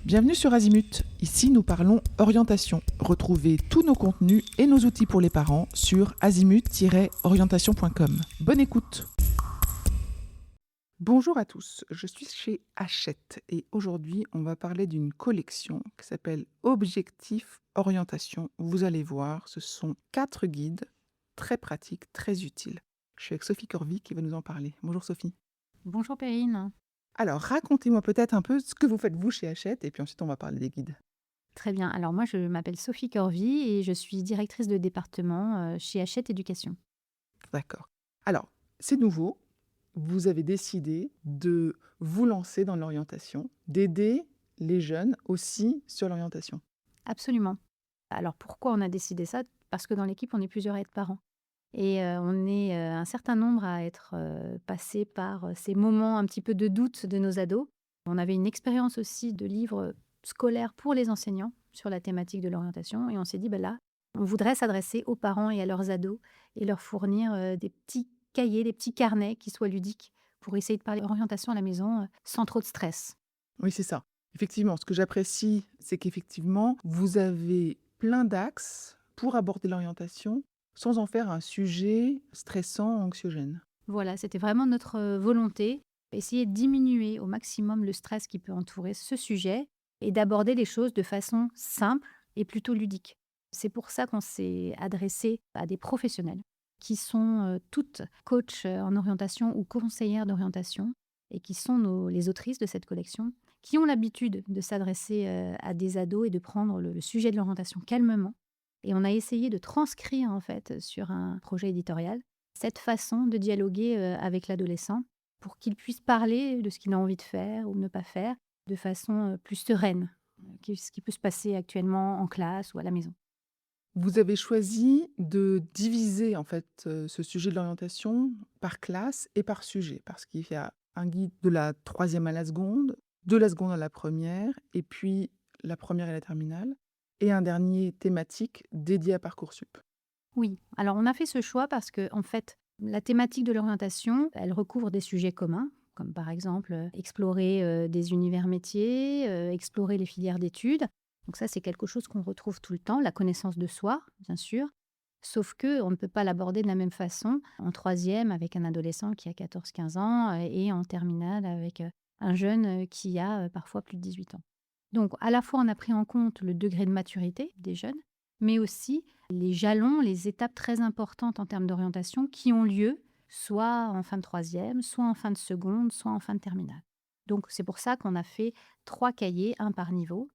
Bienvenue sur Azimut. Ici, nous parlons orientation. Retrouvez tous nos contenus et nos outils pour les parents sur azimut-orientation.com. Bonne écoute. Bonjour à tous, je suis chez Hachette et aujourd'hui, on va parler d'une collection qui s'appelle Objectif Orientation. Vous allez voir, ce sont 4 guides très pratiques, très utiles. Je suis avec Sophie Corvy qui va nous en parler. Bonjour Sophie. Bonjour Perrine. Alors, racontez-moi peut-être un peu ce que vous faites vous chez Hachette et puis ensuite on va parler des guides. Très bien. Alors moi, je m'appelle Sophie Corvy et je suis directrice de département chez Hachette Éducation. D'accord. Alors, c'est nouveau. Vous avez décidé de vous lancer dans l'orientation, d'aider les jeunes aussi sur l'orientation. Absolument. Alors pourquoi on a décidé ça? Parce que dans l'équipe, on est plusieurs à être parents. Et on est un certain nombre à être passés par ces moments un petit peu de doute de nos ados. On avait une expérience aussi de livres scolaires pour les enseignants sur la thématique de l'orientation. Et on s'est dit, ben là, on voudrait s'adresser aux parents et à leurs ados et leur fournir des petits cahiers, des petits carnets qui soient ludiques pour essayer de parler orientation à la maison sans trop de stress. Oui, c'est ça. Effectivement, ce que j'apprécie, c'est qu'effectivement, vous avez plein d'axes pour aborder l'orientation sans en faire un sujet stressant, anxiogène. Voilà, c'était vraiment notre volonté, essayer de diminuer au maximum le stress qui peut entourer ce sujet et d'aborder les choses de façon simple et plutôt ludique. C'est pour ça qu'on s'est adressé à des professionnels qui sont toutes coachs en orientation ou conseillères d'orientation et qui sont les autrices de cette collection, qui ont l'habitude de s'adresser à des ados et de prendre le sujet de l'orientation calmement. Et on a essayé de transcrire en fait sur un projet éditorial cette façon de dialoguer avec l'adolescent pour qu'il puisse parler de ce qu'il a envie de faire ou ne pas faire de façon plus sereine, ce qui peut se passer actuellement en classe ou à la maison. Vous avez choisi de diviser en fait ce sujet de l'orientation par classe et par sujet, parce qu'il y a un guide de la troisième à la seconde, de la seconde à la première, et puis la première et la terminale, et un dernier thématique dédié à Parcoursup. Oui, alors on a fait ce choix parce que en fait, la thématique de l'orientation, elle recouvre des sujets communs, comme par exemple explorer des univers métiers, explorer les filières d'études. Donc ça, c'est quelque chose qu'on retrouve tout le temps, la connaissance de soi, bien sûr. Sauf que on ne peut pas l'aborder de la même façon en troisième avec un adolescent qui a 14, 15 ans et en terminale avec un jeune qui a parfois plus de 18 ans. Donc à la fois, on a pris en compte le degré de maturité des jeunes, mais aussi les jalons, les étapes très importantes en termes d'orientation qui ont lieu soit en fin de troisième, soit en fin de seconde, soit en fin de terminale. Donc c'est pour ça qu'on a fait 3 cahiers, un par niveau.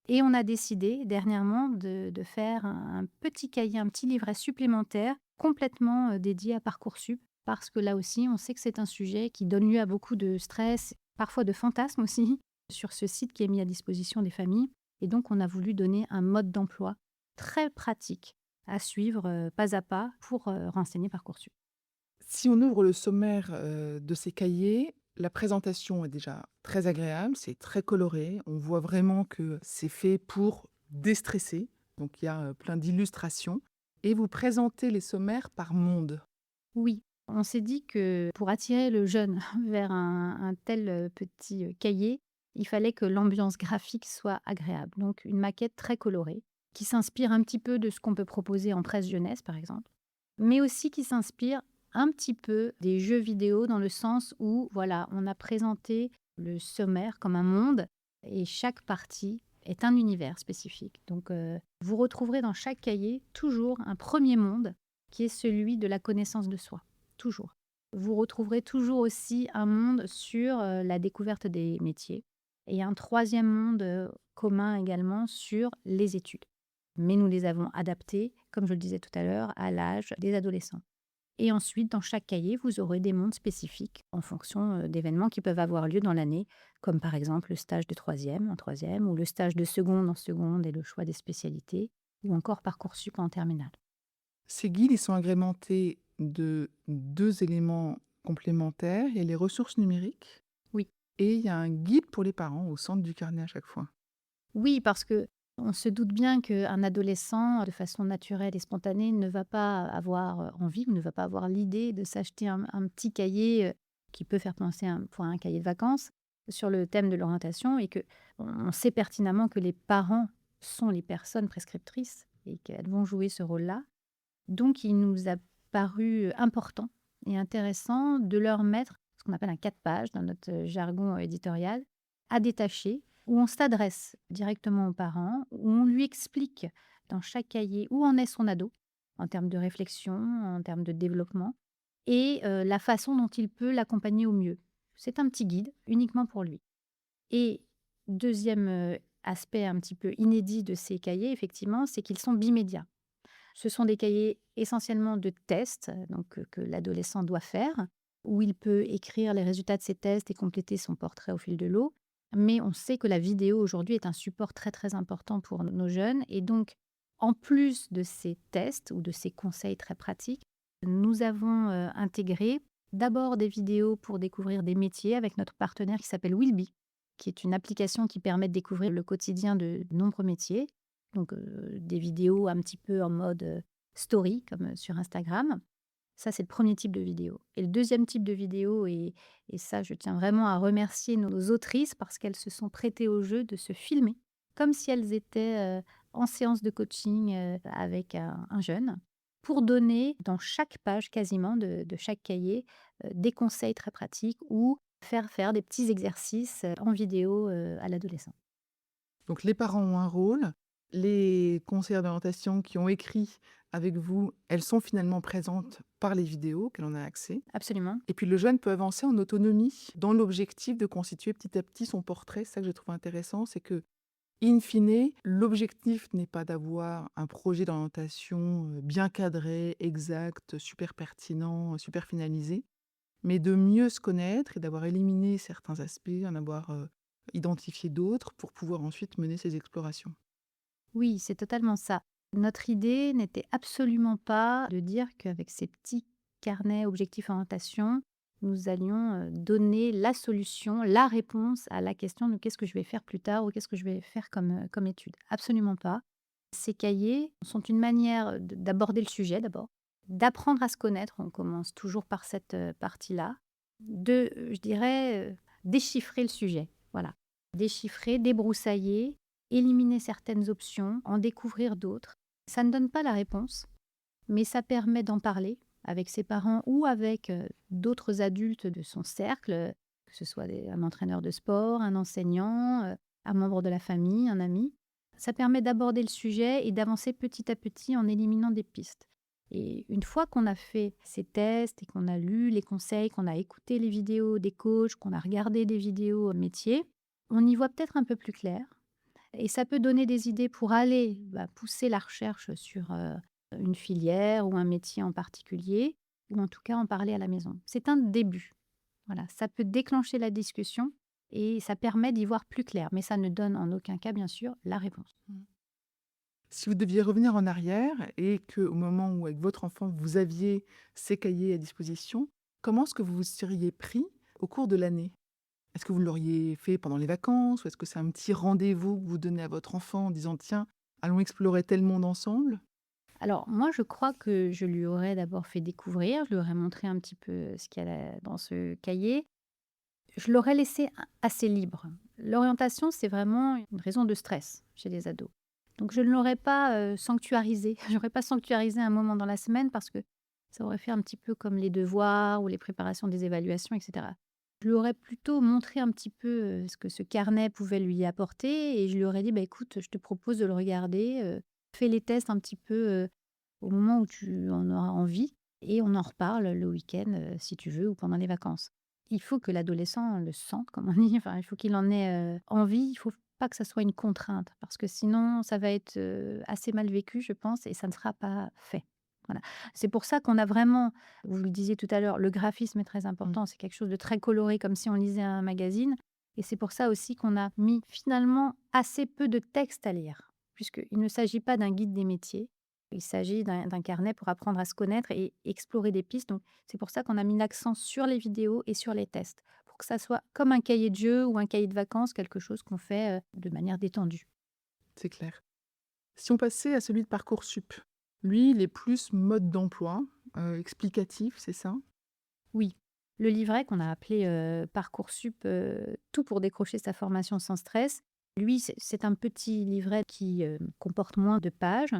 Et on a décidé dernièrement de faire un petit cahier, un petit livret supplémentaire complètement dédié à Parcoursup. Parce que là aussi, on sait que c'est un sujet qui donne lieu à beaucoup de stress, parfois de fantasmes aussi, sur ce site qui est mis à disposition des familles. Et donc, on a voulu donner un mode d'emploi très pratique à suivre pas à pas pour renseigner Parcoursup. Si on ouvre le sommaire de ces cahiers, la présentation est déjà très agréable, c'est très coloré, on voit vraiment que c'est fait pour déstresser, donc il y a plein d'illustrations, et vous présentez les sommaires par monde. Oui, on s'est dit que pour attirer le jeune vers un tel petit cahier, il fallait que l'ambiance graphique soit agréable. Donc une maquette très colorée, qui s'inspire un petit peu de ce qu'on peut proposer en presse jeunesse, par exemple, mais aussi qui s'inspire un petit peu des jeux vidéo dans le sens où, voilà, on a présenté le sommaire comme un monde et chaque partie est un univers spécifique. Donc vous retrouverez dans chaque cahier toujours un premier monde qui est celui de la connaissance de soi, toujours. Vous retrouverez toujours aussi un monde sur la découverte des métiers et un troisième monde commun également sur les études. Mais nous les avons adaptés, comme je le disais tout à l'heure, à l'âge des adolescents. Et ensuite, dans chaque cahier, vous aurez des mondes spécifiques en fonction d'événements qui peuvent avoir lieu dans l'année, comme par exemple le stage de troisième en troisième, ou le stage de seconde en seconde et le choix des spécialités, ou encore Parcoursup en terminale. Ces guides, ils sont agrémentés de 2 éléments complémentaires. Il y a les ressources numériques Oui. et il y a un guide pour les parents au centre du carnet à chaque fois. Oui, parce que on se doute bien qu'un adolescent, de façon naturelle et spontanée, ne va pas avoir envie ou ne va pas avoir l'idée de s'acheter un petit cahier qui peut faire penser pour un cahier de vacances. sur le thème de l'orientation et que on sait pertinemment que les parents sont les personnes prescriptrices et qu'elles vont jouer ce rôle-là. Donc il nous a paru important et intéressant de leur mettre ce qu'on appelle un 4 pages dans notre, jargon éditorial, à détacher, où on s'adresse directement aux parents, où on lui explique dans chaque cahier où en est son ado, en termes de réflexion, en termes de développement et la façon dont il peut l'accompagner au mieux. C'est un petit guide uniquement pour lui. Et deuxième aspect un petit peu inédit de ces cahiers, effectivement, c'est qu'ils sont bimédias. Ce sont des cahiers essentiellement de tests, donc que l'adolescent doit faire, où il peut écrire les résultats de ses tests et compléter son portrait au fil de l'eau. Mais on sait que la vidéo aujourd'hui est un support très très important pour nos jeunes. Et donc, en plus de ces tests ou de ces conseils très pratiques, nous avons intégré d'abord des vidéos pour découvrir des métiers avec notre partenaire qui s'appelle Willby, qui est une application qui permet de découvrir le quotidien de nombreux métiers. Donc, des vidéos un petit peu en mode, story comme, sur Instagram. Ça, c'est le premier type de vidéo et le deuxième type de vidéo et ça, je tiens vraiment à remercier nos autrices parce qu'elles se sont prêtées au jeu de se filmer comme si elles étaient, en séance de coaching, avec un jeune pour donner dans chaque page quasiment de chaque cahier, des conseils très pratiques ou faire des petits exercices, en vidéo, à l'adolescent. Donc les parents ont un rôle, les conseillères d'orientation qui ont écrit avec vous, elles sont finalement présentes par les vidéos qu'elle en a accès. Absolument. Et puis le jeune peut avancer en autonomie dans l'objectif de constituer petit à petit son portrait. C'est ça que je trouve intéressant, c'est que, in fine, l'objectif n'est pas d'avoir un projet d'orientation bien cadré, exact, super pertinent, super finalisé, mais de mieux se connaître et d'avoir éliminé certains aspects, en avoir identifié d'autres pour pouvoir ensuite mener ses explorations. Oui, c'est totalement ça. Notre idée n'était absolument pas de dire qu'avec ces petits carnets objectifs orientation, nous allions donner la solution, la réponse à la question de qu'est-ce que je vais faire plus tard ou qu'est-ce que je vais faire comme étude. Absolument pas. Ces cahiers sont une manière d'aborder le sujet d'abord, d'apprendre à se connaître, on commence toujours par cette partie-là, de, je dirais, déchiffrer le sujet. Voilà. Déchiffrer, débroussailler, éliminer certaines options, en découvrir d'autres. Ça ne donne pas la réponse, mais ça permet d'en parler avec ses parents ou avec d'autres adultes de son cercle, que ce soit un entraîneur de sport, un enseignant, un membre de la famille, un ami. Ça permet d'aborder le sujet et d'avancer petit à petit en éliminant des pistes. Et une fois qu'on a fait ces tests et qu'on a lu les conseils, qu'on a écouté les vidéos des coachs, qu'on a regardé des vidéos métiers, on y voit peut-être un peu plus clair et ça peut donner des idées pour aller, pousser la recherche sur, une filière ou un métier en particulier ou en tout cas en parler à la maison. C'est un début. Voilà, ça peut déclencher la discussion et ça permet d'y voir plus clair, mais ça ne donne en aucun cas, bien sûr, la réponse. Mmh. Si vous deviez revenir en arrière et qu'au moment où avec votre enfant vous aviez ces cahiers à disposition, comment est-ce que vous vous seriez pris au cours de l'année? Est-ce que vous l'auriez fait pendant les vacances ou est-ce que c'est un petit rendez-vous que vous donnez à votre enfant en disant: «Tiens, allons explorer tel monde ensemble»? Alors moi, je crois que je lui aurais d'abord fait découvrir, je lui aurais montré un petit peu ce qu'il y a dans ce cahier. Je l'aurais laissé assez libre. L'orientation, c'est vraiment une raison de stress chez les ados. Donc je ne l'aurais pas, sanctuarisé. J'aurais pas sanctuarisé un moment dans la semaine parce que ça aurait fait un petit peu comme les devoirs ou les préparations des évaluations et cetera. Je lui aurais plutôt montré un petit peu, ce que ce carnet pouvait lui apporter et je lui aurais dit: «Bah, écoute, je te propose de le regarder, fais les tests un petit peu, au moment où tu en auras envie et on en reparle le week-end, si tu veux ou pendant les vacances». Il faut que l'adolescent le sente, comme on dit, enfin, il faut qu'il en ait, envie. Il faut pas que ça soit une contrainte parce que sinon ça va être, assez mal vécu, je pense et ça ne sera pas fait. Voilà. C'est pour ça qu'on a vraiment, vous le disiez tout à l'heure, le graphisme est très Mmh. important. C'est quelque chose de très coloré comme si on lisait un magazine et c'est pour ça aussi qu'on a mis finalement assez peu de texte à lire, puisqu'il ne s'agit pas d'un guide des métiers. Il s'agit d'un carnet pour apprendre à se connaître et explorer des pistes. Donc c'est pour ça qu'on a mis l'accent sur les vidéos et sur les tests, pour que ça soit comme un cahier de jeu ou un cahier de vacances, quelque chose qu'on fait, de manière détendue. C'est clair. Si on passait à celui de Parcoursup, lui, il est plus mode d'emploi, explicatif, c'est ça? Oui. Le livret qu'on a appelé, Parcoursup, tout pour décrocher sa formation sans stress, lui, c'est un petit livret qui, comporte moins de pages.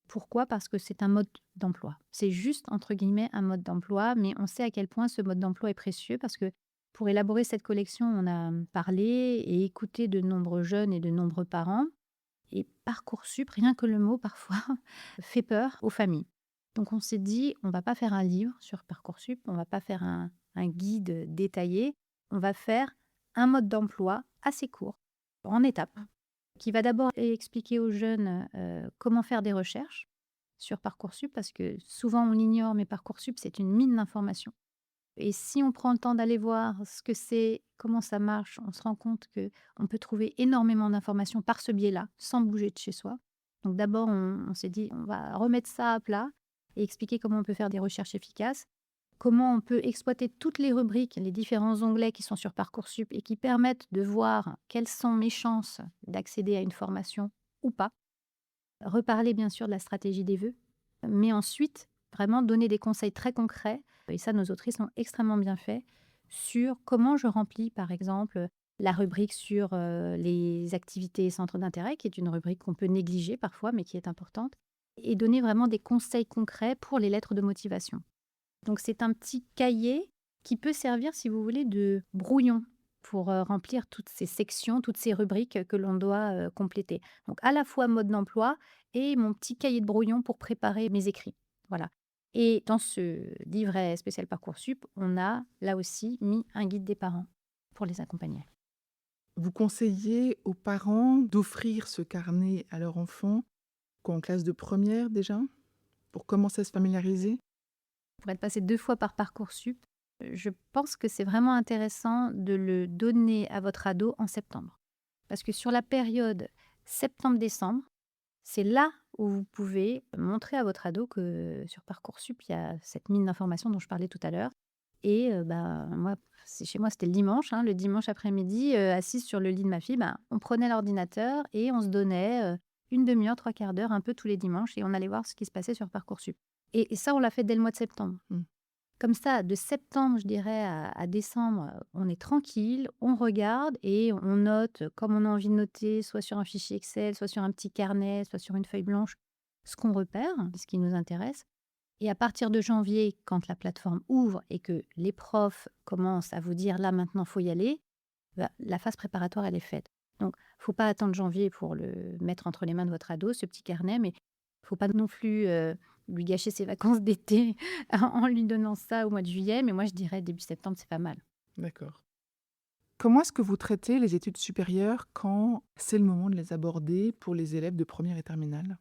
Pourquoi? Parce que c'est un mode d'emploi. C'est juste, entre guillemets, «un mode d'emploi», mais on sait à quel point ce mode d'emploi est précieux parce que pour élaborer cette collection, on a, parlé et écouté de nombreux jeunes et de nombreux parents et Parcoursup, rien que le mot parfois fait peur aux familles. Donc on s'est dit: «On va pas faire un livre sur Parcoursup, on va pas faire un guide détaillé, on va faire un mode d'emploi assez court, en étapes, qui va d'abord expliquer aux jeunes, comment faire des recherches sur Parcoursup», parce que souvent on l'ignore, mais Parcoursup, c'est une mine d'informations. Et si on prend le temps d'aller voir ce que c'est, comment ça marche, on se rend compte que on peut trouver énormément d'informations par ce biais-là, sans bouger de chez soi. Donc d'abord, on s'est dit: «On va remettre ça à plat et expliquer comment on peut faire des recherches efficaces, comment on peut exploiter toutes les rubriques, les différents onglets qui sont sur Parcoursup et qui permettent de voir quelles sont mes chances d'accéder à une formation ou pas». Reparler bien sûr de la stratégie des vœux, mais ensuite vraiment donner des conseils très concrets, et ça nos autrices l'ont extrêmement bien fait, sur comment je remplis par exemple, la rubrique sur, les activités et centres d'intérêt, qui est une rubrique qu'on peut négliger parfois, mais qui est importante, et donner vraiment des conseils concrets pour les lettres de motivation. Donc c'est un petit cahier qui peut servir, si vous voulez, de brouillon pour, remplir toutes ces sections, toutes ces rubriques que l'on doit, compléter. Donc à la fois mode d'emploi et mon petit cahier de brouillon pour préparer mes écrits. Voilà. Et dans ce livret spécial Parcoursup, on a là aussi mis un guide des parents pour les accompagner. Vous conseillez aux parents d'offrir ce carnet à leur enfant, quoi, en classe de première déjà? Pour commencer à se familiariser? Pour être passé 2 fois par Parcoursup, je pense que c'est vraiment intéressant de le donner à votre ado en septembre. Parce que sur la période septembre-décembre, c'est là où vous pouvez montrer à votre ado que sur Parcoursup, il y a cette mine d'informations dont je parlais tout à l'heure et bah, moi, c'est chez moi, c'était le dimanche, hein, le dimanche après-midi, assise sur le lit de ma fille, ben, on prenait l'ordinateur et on se donnait, 1/2 heure, 3/4 d'heure, un peu tous les dimanches et on allait voir ce qui se passait sur Parcoursup et ça, on l'a fait dès le mois de septembre. Mmh. Comme ça, de septembre, je dirais, à décembre, on est tranquille, on regarde et on note comme on a envie de noter, soit sur un fichier Excel, soit sur un petit carnet, soit sur une feuille blanche, ce qu'on repère, ce qui nous intéresse. Et à partir de janvier, quand la plateforme ouvre et que les profs commencent à vous dire: «Là, maintenant, faut y aller», bah, la phase préparatoire, elle est faite. Donc, faut pas attendre janvier pour le mettre entre les mains de votre ado, ce petit carnet, mais faut pas non plus, lui gâcher ses vacances d'été en lui donnant ça au mois de juillet, mais moi, je dirais début septembre, c'est pas mal. D'accord. Comment est-ce que vous traitez les études supérieures quand c'est le moment de les aborder pour les élèves de première et terminale?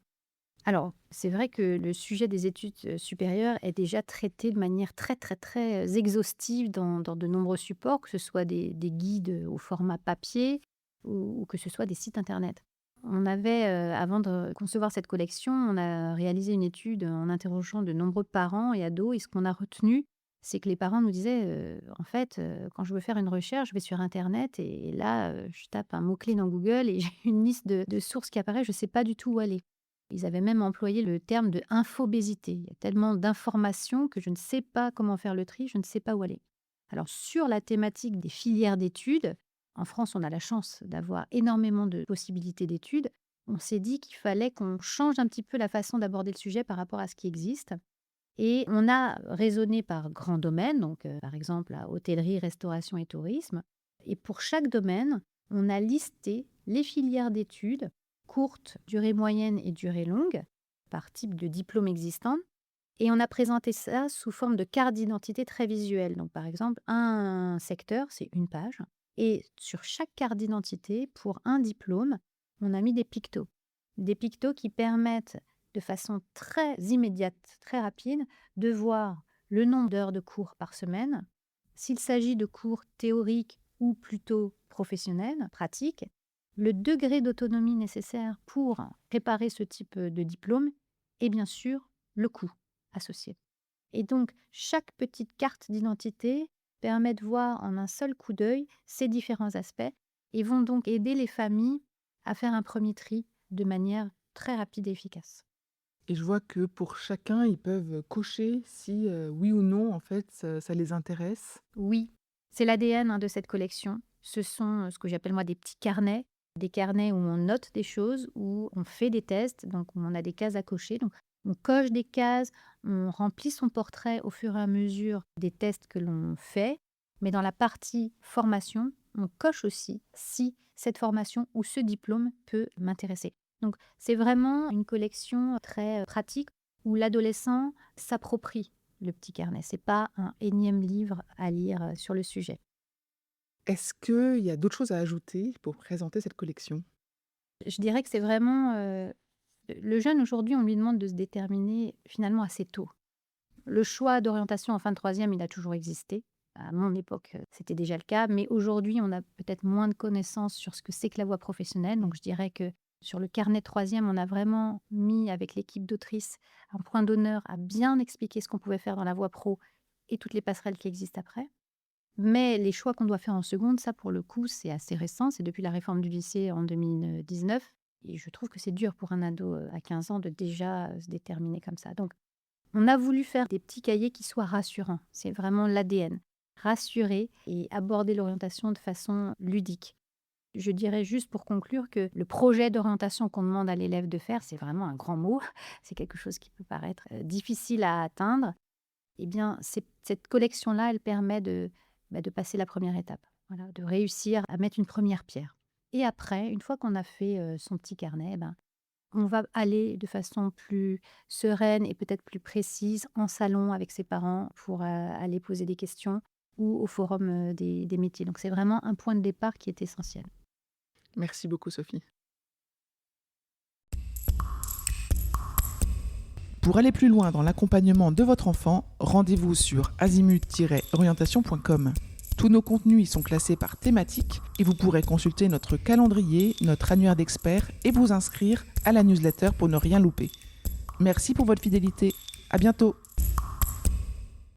Alors, c'est vrai que le sujet des études, supérieures est déjà traité de manière très, très, très, exhaustive dans de nombreux supports, que ce soit des guides, au format papier ou que ce soit des sites internet. On avait, avant de concevoir cette collection, on a réalisé une étude en interrogeant de nombreux parents et ados et ce qu'on a retenu, c'est que les parents nous disaient, «En fait, quand je veux faire une recherche, je vais sur internet et là, je tape un mot-clé dans Google et j'ai une liste de sources qui apparaît, je ne sais pas du tout où aller». Ils avaient même employé le terme de infobésité. Il y a tellement d'informations que je ne sais pas comment faire le tri, je ne sais pas où aller. Alors sur la thématique des filières d'études, en France, on a la chance d'avoir énormément de possibilités d'études. On s'est dit qu'il fallait qu'on change un petit peu la façon d'aborder le sujet par rapport à ce qui existe. Et on a raisonné par grands domaines, donc par exemple la hôtellerie, restauration et tourisme. Et pour chaque domaine, on a listé les filières d'études, courtes, durée moyenne et durée longue, par type de diplôme existant. Et on a présenté ça sous forme de carte d'identité très visuelle. Donc par exemple, un secteur, c'est une page. Et sur chaque carte d'identité, pour un diplôme, on a mis des pictos. Des pictos qui permettent de façon très immédiate, très rapide, de voir le nombre d'heures de cours par semaine, s'il s'agit de cours théoriques ou plutôt professionnels, pratiques, le degré d'autonomie nécessaire pour préparer ce type de diplôme et bien sûr le coût associé. Et donc, chaque petite carte d'identité permet de voir en un seul coup d'œil ces différents aspects et vont donc aider les familles à faire un premier tri de manière très rapide et efficace. et je vois que pour chacun, ils peuvent cocher si, oui ou non, en fait, ça les intéresse. Oui, c'est l'ADN, de cette collection. Ce sont, ce que j'appelle moi des carnets où on note des choses, où on fait des tests, donc où on a des cases à cocher. Donc on coche des cases, on remplit son portrait au fur et à mesure des tests que l'on fait, mais dans la partie formation, on coche aussi si cette formation ou ce diplôme peut m'intéresser. Donc c'est vraiment une collection très, pratique où l'adolescent s'approprie le petit carnet. C'est pas un énième livre à lire, sur le sujet. Est-ce qu'il y a d'autres choses à ajouter pour présenter cette collection? Je dirais que c'est vraiment, le jeune aujourd'hui, on lui demande de se déterminer finalement assez tôt. Le choix d'orientation en fin de troisième, il a toujours existé. À mon époque, c'était déjà le cas, mais aujourd'hui, on a peut-être moins de connaissances sur ce que c'est que la voie professionnelle. Donc je dirais que sur le carnet troisième, on a vraiment mis avec l'équipe d'autrices un point d'honneur à bien expliquer ce qu'on pouvait faire dans la voie pro et toutes les passerelles qui existent après. Mais les choix qu'on doit faire en seconde, ça pour le coup, c'est assez récent, c'est depuis la réforme du lycée en 2019 et je trouve que c'est dur pour un ado, à 15 ans de déjà, se déterminer comme ça. Donc on a voulu faire des petits cahiers qui soient rassurants, c'est vraiment l'ADN. Rassurer et aborder l'orientation de façon ludique. Je dirais juste pour conclure que le projet d'orientation qu'on demande à l'élève de faire, c'est vraiment un grand mot, c'est quelque chose qui peut paraître, difficile à atteindre. Eh bien, cette collection-là, elle permet de passer la première étape. Voilà, de réussir à mettre une première pierre. Et après, une fois qu'on a fait, son petit carnet, ben, on va aller de façon plus sereine et peut-être plus précise en salon avec ses parents pour, aller poser des questions ou au forum, des métiers. Donc c'est vraiment un point de départ qui est essentiel. Merci beaucoup, Sophie. Pour aller plus loin dans l'accompagnement de votre enfant, rendez-vous sur azimut-orientation.com. Tous nos contenus y sont classés par thématique et vous pourrez consulter notre calendrier, notre annuaire d'experts et vous inscrire à la newsletter pour ne rien louper. Merci pour votre fidélité. À bientôt.